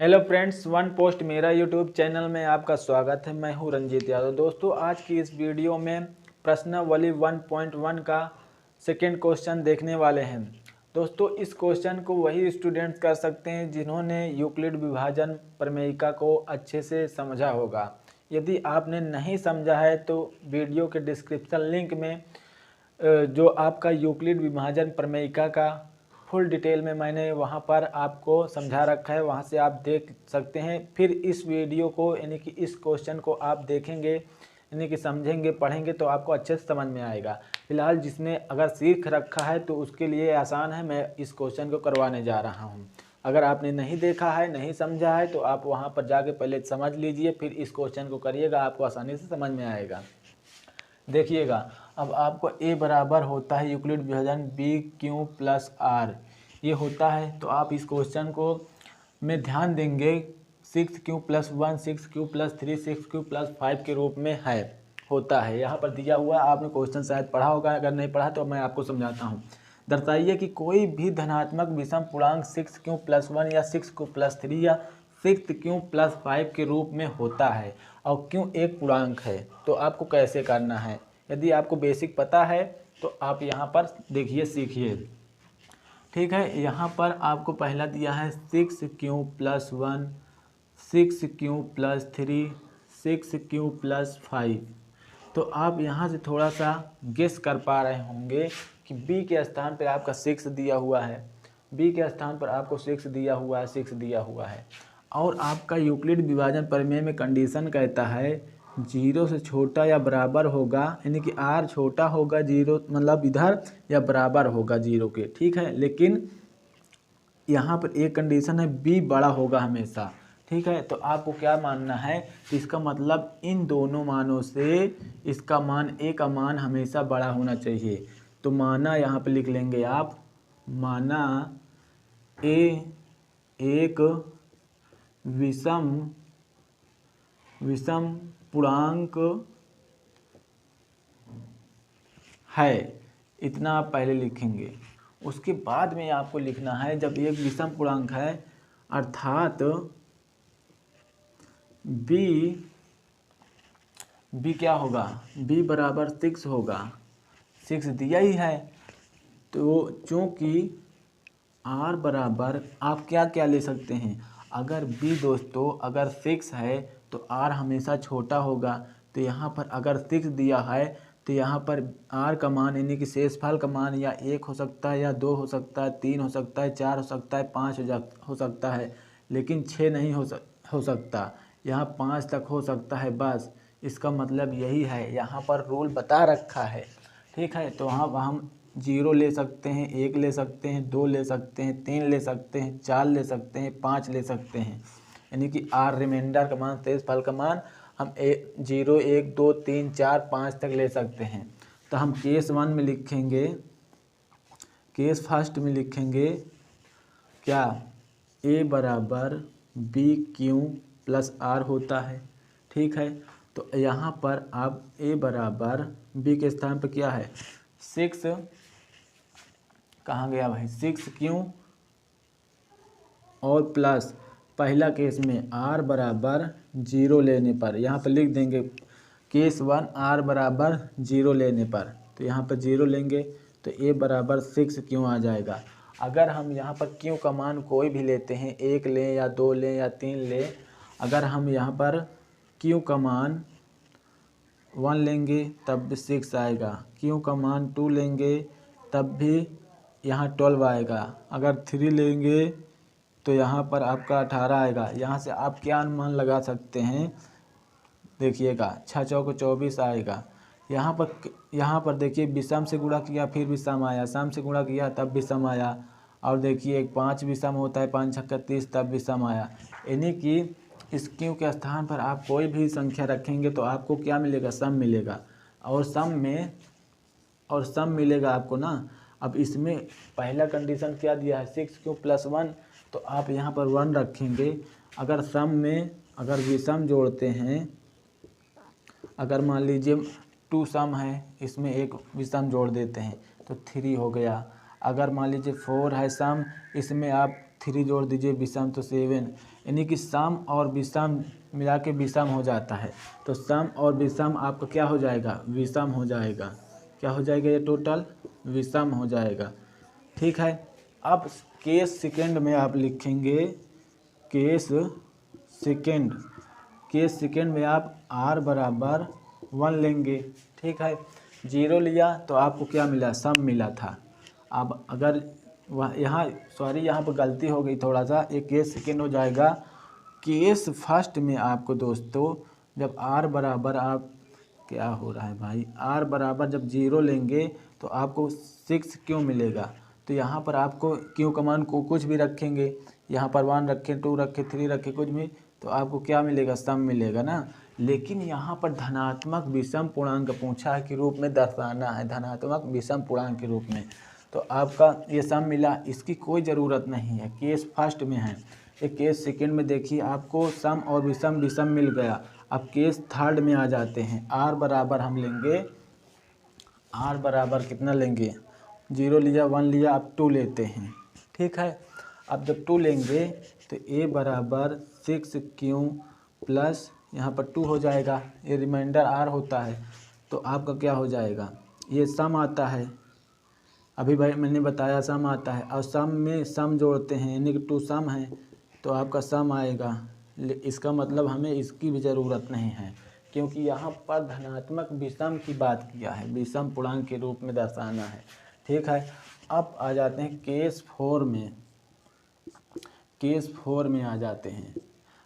Hello friends, one post मेरा YouTube channel में आपका स्वागत है। मैं हूं रंजीत यादव। दोस्तों, आज की इस वीडियो में प्रश्नावली 1.1 का सेकेंड क्वेश्चन देखने वाले हैं। दोस्तों, इस क्वेश्चन को वही स्टूडेंट्स कर सकते हैं जिन्होंने यूक्लिड विभाजन प्रमेयिका को अच्छे से समझा होगा। यदि आपने नहीं समझा है तो वीडियो के डिस्क्रिप्शन लिंक में जो आपका यूक्लिड विभाजन प्रमेयिका का फुल डिटेल में मैंने वहां पर आपको समझा रखा है, वहां से आप देख सकते हैं। फिर इस वीडियो को यानी कि इस क्वेश्चन को आप देखेंगे यानी कि समझेंगे, पढ़ेंगे तो आपको अच्छे से समझ में आएगा। फिलहाल जिसने अगर सीख रखा है तो उसके लिए आसान है, मैं इस क्वेश्चन को करवाने जा रहा हूँ। अगर आपने नहीं देखा है, नहीं समझा है तो आप वहाँ पर जाके पहले समझ लीजिए, फिर इस क्वेश्चन को करिएगा, आपको आसानी से समझ में आएगा। देखिएगा, अब आपको ए बराबर होता है यूक्लिड विभाजन बी क्यू प्लस आर, ये होता है। तो आप इस क्वेश्चन को में ध्यान देंगे 6q+1 6q+3 6q+5 के रूप में होता है। यहाँ पर दिया हुआ, आपने क्वेश्चन शायद पढ़ा होगा, अगर नहीं पढ़ा तो मैं आपको समझाता हूँ। दर्शाइए कि कोई भी धनात्मक विषम पूर्णांक 6q+1 या 6q+3 या 6q+5 के रूप में होता है और क्यों एक पूर्णांक है। तो आपको कैसे करना है, यदि आपको बेसिक पता है तो आप यहाँ पर देखिए, सीखिए। ठीक है, यहाँ पर आपको पहला दिया है 6q+1 6q+3 6q+5। तो आप यहाँ से थोड़ा सा गेस कर पा रहे होंगे कि बी के स्थान पर आपका 6 दिया हुआ है, बी के स्थान पर आपको 6 दिया हुआ है, 6 दिया हुआ है। और आपका यूक्लिड विभाजन प्रमेय में कंडीशन कहता है 0 से छोटा या बराबर होगा, यानी कि आर छोटा होगा 0 मतलब इधर, या बराबर होगा 0 के। ठीक है, लेकिन यहाँ पर एक कंडीशन है, बी बड़ा होगा हमेशा। ठीक है, तो आपको क्या मानना है, तो इसका मतलब इन दोनों मानों से इसका मान ए का मान हमेशा बड़ा होना चाहिए। तो माना यहाँ पे लिख लेंगे आप, माना ए एक विषम पूर्णांक है, इतना आप पहले लिखेंगे। उसके बाद में आपको लिखना है, जब एक विषम पूर्णांक है अर्थात बी क्या होगा, बी बराबर 6 होगा, 6 दिया ही है। तो चूँकि आर बराबर, आप क्या क्या ले सकते हैं, अगर बी दोस्तों अगर 6 है तो आर हमेशा छोटा होगा। तो यहाँ पर अगर 6 दिया है तो यहाँ पर आर का मान यानी कि शेषफल का मान या 1 हो सकता है, या 2 हो सकता है, 3 हो सकता है, 4 हो सकता है, 5 हो सकता है, लेकिन 6 नहीं हो सकता। यहाँ 5 तक हो सकता है बस। इसका मतलब यही है, यहाँ पर रूल बता रखा है। ठीक है, तो हम 0 ले सकते हैं, 1 ले सकते हैं, 2 ले सकते हैं, 3 ले सकते हैं, 4 ले सकते हैं, 5 ले सकते हैं, यानी कि आर रिमाइंडर का मान, शेषफल का मान हम 0 1 2 3 4 5 तक ले सकते हैं। तो हम केस 1 में लिखेंगे, केस फर्स्ट में लिखेंगे क्या, ए बराबर बी क्यू प्लस आर होता है। ठीक है, तो यहाँ पर आप ए बराबर बी के स्थान पर क्या है, 6, कहाँ गया भाई, 6q और प्लस पहला केस में आर बराबर 0 लेने पर, यहाँ पर लिख देंगे केस 1 आर बराबर 0 लेने पर। तो यहाँ पर 0 लेंगे तो ए बराबर 6q आ जाएगा। अगर हम यहाँ पर क्यू का मान कोई भी लेते हैं, 1 लें या 2 लें या 3 लें, अगर हम यहाँ पर क्यू का मान 1 लेंगे तब भी 6 आएगा, क्यू का मान 2 लेंगे तब भी यहाँ 12 आएगा, अगर 3 लेंगे तो यहाँ पर आपका 18 आएगा। यहाँ से आप क्या अनुमान लगा सकते हैं, देखिएगा 6 चौक 24 आएगा। यहाँ पर देखिए, विषम से गुणा किया फिर विषम आया, सम से गुणा किया तब विषम आया, और देखिए 5 विषम होता है, 5 छक्का 30 तब विषम आया। यानी कि इस क्यू के स्थान पर आप कोई भी संख्या रखेंगे तो आपको क्या मिलेगा, सम मिलेगा, और सम मिलेगा आपको ना। अब इसमें पहला कंडीशन क्या दिया है, 6q+1, तो आप यहाँ पर 1 रखेंगे। अगर सम में अगर विषम जोड़ते हैं, अगर मान लीजिए 2 सम है, इसमें एक विषम जोड़ देते हैं तो 3 हो गया। अगर मान लीजिए 4 है सम, इसमें आप 3 जोड़ दीजिए विषम तो 7, यानी कि सम और विषम मिला के विषम हो जाता है। तो सम और विषम आपका क्या हो जाएगा, विषम हो जाएगा। क्या हो जाएगा, ये टोटल विषम हो जाएगा। ठीक है, अब केस सेकंड में आप लिखेंगे केस सेकंड। केस सेकंड में आप r बराबर 1 लेंगे। ठीक है, 0 लिया तो आपको क्या मिला, सम मिला था। अब अगर यहाँ यहाँ पर गलती हो गई थोड़ा सा, एक केस सेकंड हो जाएगा। केस फर्स्ट में आपको दोस्तों जब r बराबर आप क्या हो रहा है भाई, r बराबर जब 0 लेंगे तो आपको 6 क्यों मिलेगा। तो यहाँ पर आपको क्यों कमान को कुछ भी रखेंगे, यहाँ पर 1 रखे, 2 रखे, 3 रखे, कुछ भी, तो आपको क्या मिलेगा, सम मिलेगा ना। लेकिन यहाँ पर धनात्मक विषम पूर्णांक पूछा है कि रूप में दर्शाना है, धनात्मक विषम पूर्णांक के रूप में, तो आपका ये सम मिला, इसकी कोई ज़रूरत नहीं है, केस फर्स्ट में है। एक केस सेकंड में देखिए आपको सम और विषम मिल गया। अब केस थर्ड में आ जाते हैं, r बराबर हम लेंगे, r बराबर कितना लेंगे, 0 लिया, 1 लिया, अब 2 लेते हैं। ठीक है, अब जब 2 लेंगे तो a बराबर 6q प्लस यहाँ पर 2 हो जाएगा, ये रिमाइंडर r होता है, तो आपका क्या हो जाएगा, ये सम आता है। अभी भाई मैंने बताया सम आता है, और सम में सम जोड़ते हैं, यानी कि 2 सम है तो आपका सम आएगा। इसका मतलब हमें इसकी भी ज़रूरत नहीं है, क्योंकि यहाँ पर धनात्मक विषम की बात किया है, विषम पूर्णांक के रूप में दर्शाना है। ठीक है, अब आ जाते हैं केस 4 में। केस 4 में आ जाते हैं।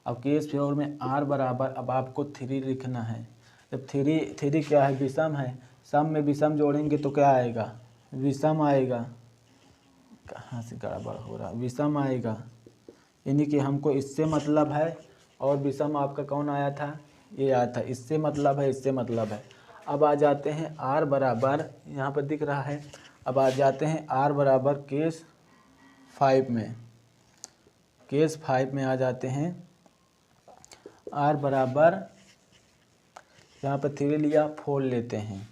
अब केस 4 में r बराबर, अब आपको 3 लिखना है। जब 3 क्या है, विषम है, सम में विषम जोड़ेंगे तो क्या आएगा, विषम आएगा। कहाँ से गड़बड़ हो रहा, विषम आएगा, यानी कि हमको इससे मतलब है, और विषम आपका कौन आया था, ये आया था, इससे मतलब है, इससे मतलब है। अब आ जाते हैं r बराबर, यहाँ पर दिख रहा है, अब आ जाते हैं r बराबर केस 5 में। केस 5 में आ जाते हैं, r बराबर यहाँ पर 3 लिया, 4 लेते हैं,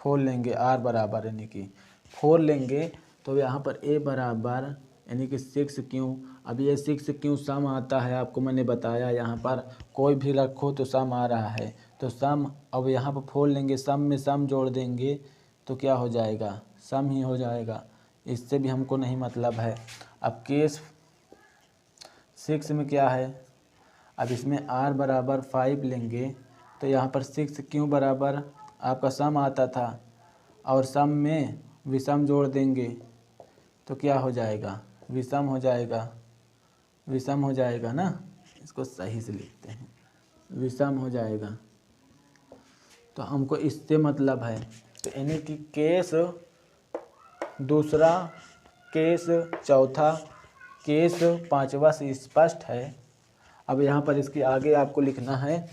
4 लेंगे, r बराबर यानी कि 4 लेंगे, तो यहाँ पर a बराबर यानी कि 6q। अब ये 6q सम आता है, आपको मैंने बताया, यहाँ पर कोई भी रखो तो सम आ रहा है, तो सम। अब यहाँ पर 4 लेंगे, सम में सम जोड़ देंगे तो क्या हो जाएगा, सम ही हो जाएगा, इससे भी हमको नहीं मतलब है। अब केस 6 में क्या है, अब इसमें r बराबर 5 लेंगे, तो यहाँ पर 6q बराबर आपका सम आता था, और सम में विषम जोड़ देंगे तो क्या हो जाएगा, विषम हो जाएगा, विषम हो जाएगा ना। इसको सही से लिखते हैं, विषम हो जाएगा, तो हमको इससे मतलब है। तो यानी कि केस दूसरा, केस चौथा, केस पांचवा से स्पष्ट है। अब यहाँ पर इसके आगे आपको लिखना है,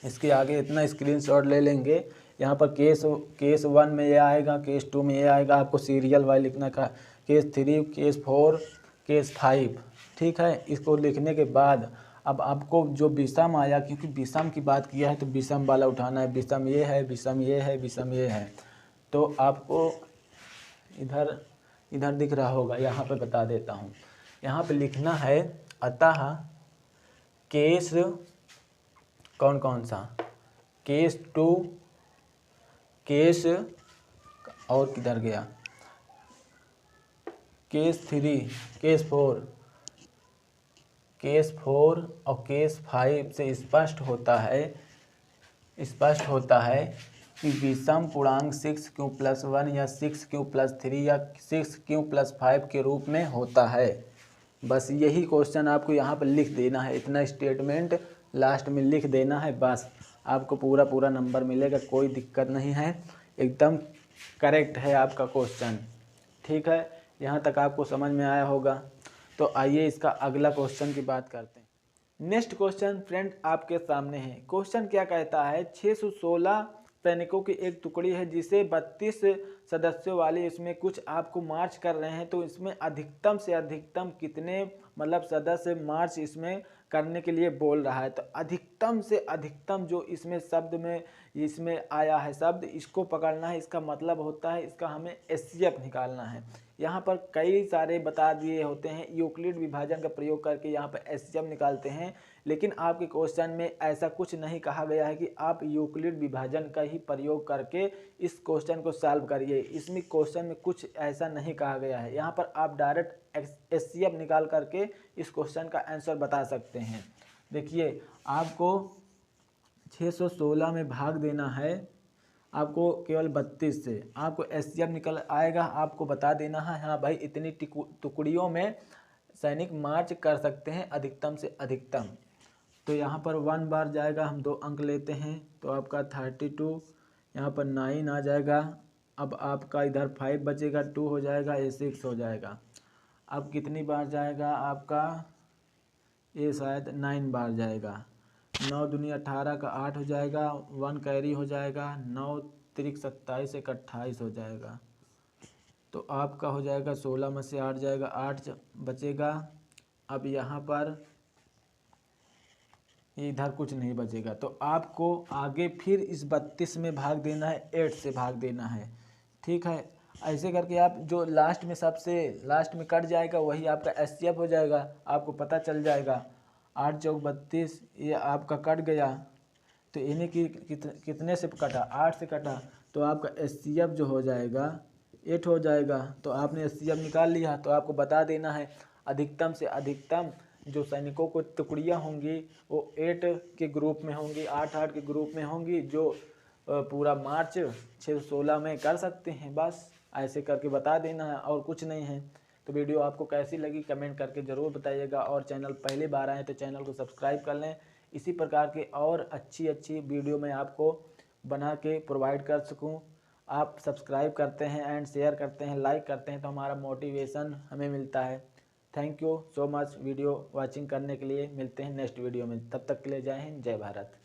इसके आगे इतना स्क्रीनशॉट ले लेंगे। यहाँ पर केस 1 में ये आएगा, केस 2 में ये आएगा, आपको सीरियल वाइज लिखना का, केस 3, केस 4, केस 5। ठीक है, इसको लिखने के बाद अब आपको जो विषम आया, क्योंकि विषम की बात किया है तो विषम वाला उठाना है, विषम ये है, विषम ये है, विषम ये है। तो आपको इधर दिख रहा होगा, यहाँ पे बता देता हूँ, यहाँ पे लिखना है, अतः केस कौन कौन सा, केस 2, केस और किधर गया, केस 3, केस 4, केस 4 और केस 5 से स्पष्ट होता है कि विषम पूर्णांक 6q + 1 या 6q + 3 या 6q + 5 के रूप में होता है। बस यही क्वेश्चन आपको यहाँ पर लिख देना है, इतना स्टेटमेंट लास्ट में लिख देना है, बस आपको पूरा नंबर मिलेगा, कोई दिक्कत नहीं है, एकदम करेक्ट है आपका क्वेश्चन। ठीक है, यहाँ तक आपको समझ में आया होगा। तो आइए इसका अगला क्वेश्चन की बात करते हैं। नेक्स्ट क्वेश्चन फ्रेंड आपके सामने है। क्वेश्चन क्या कहता है, 616 सैनिकों की एक टुकड़ी है जिसे 32 सदस्यों वाली, इसमें कुछ आपको मार्च कर रहे हैं, तो इसमें अधिकतम से अधिकतम कितने मतलब सदस्य मार्च इसमें करने के लिए बोल रहा है। तो अधिकतम से अधिकतम जो इसमें शब्द में इसमें आया है शब्द, इसको पकड़ना है, इसका मतलब होता है, इसका हमें एचसीएफ निकालना है। यहाँ पर कई सारे बता दिए होते हैं, यूक्लिड विभाजन का प्रयोग करके यहाँ पर एचसीएफ निकालते हैं, लेकिन आपके क्वेश्चन में ऐसा कुछ नहीं कहा गया है कि आप यूक्लिड विभाजन का ही प्रयोग करके इस क्वेश्चन को सॉल्व करिए। इसमें क्वेश्चन में कुछ ऐसा नहीं कहा गया है। यहाँ पर आप डायरेक्ट एचसीएफ निकाल करके इस क्वेश्चन का आंसर बता सकते हैं। देखिए, आपको 616 में भाग देना है, आपको केवल 32 से आपको एचसीएफ निकल आएगा। आपको बता देना है हाँ भाई इतनी टुकड़ियों में सैनिक मार्च कर सकते हैं अधिकतम से अधिकतम। तो यहाँ पर 1 बार जाएगा, हम 2 अंक लेते हैं तो आपका 32, यहाँ पर 9 आ जाएगा। अब आपका इधर 5 बचेगा, 2 हो जाएगा, ये 6 हो जाएगा। अब कितनी बार जाएगा आपका, ये शायद 9 बार जाएगा। 9 दूनी 18 का 8 हो जाएगा, 1 कैरी हो जाएगा, 9 तिरिक 27 एक 28 हो जाएगा। तो आपका हो जाएगा 16 में से 8 जाएगा, 8 बचेगा। अब यहाँ पर इधर कुछ नहीं बचेगा, तो आपको आगे फिर इस 32 में भाग देना है, 8 से भाग देना है। ठीक है, ऐसे करके आप जो लास्ट में सबसे लास्ट में कट जाएगा वही आपका एचसीएफ हो जाएगा, आपको पता चल जाएगा। 8 चौक 32, ये आपका कट गया, तो इन्हीं की कितने से कटा, 8 से कटा, तो आपका एचसीएफ जो हो जाएगा 8 हो जाएगा। तो आपने एचसीएफ निकाल लिया, तो आपको बता देना है अधिकतम से अधिकतम जो सैनिकों को टुकड़ियाँ होंगी वो 8 के ग्रुप में होंगी, 8-8 के ग्रुप में होंगी, जो पूरा मार्च 616 में कर सकते हैं। बस ऐसे करके बता देना है और कुछ नहीं है। तो वीडियो आपको कैसी लगी कमेंट करके ज़रूर बताइएगा, और चैनल पहली बार आए तो चैनल को सब्सक्राइब कर लें। इसी प्रकार के और अच्छी वीडियो मैं आपको बना के प्रोवाइड कर सकूं। आप सब्सक्राइब करते हैं एंड शेयर करते हैं, लाइक करते हैं, तो हमारा मोटिवेशन हमें मिलता है। Thank you so much video watching करने के लिए। मिलते हैं नेक्स्ट वीडियो में, तब तक के लिए जय हिंद, जय भारत।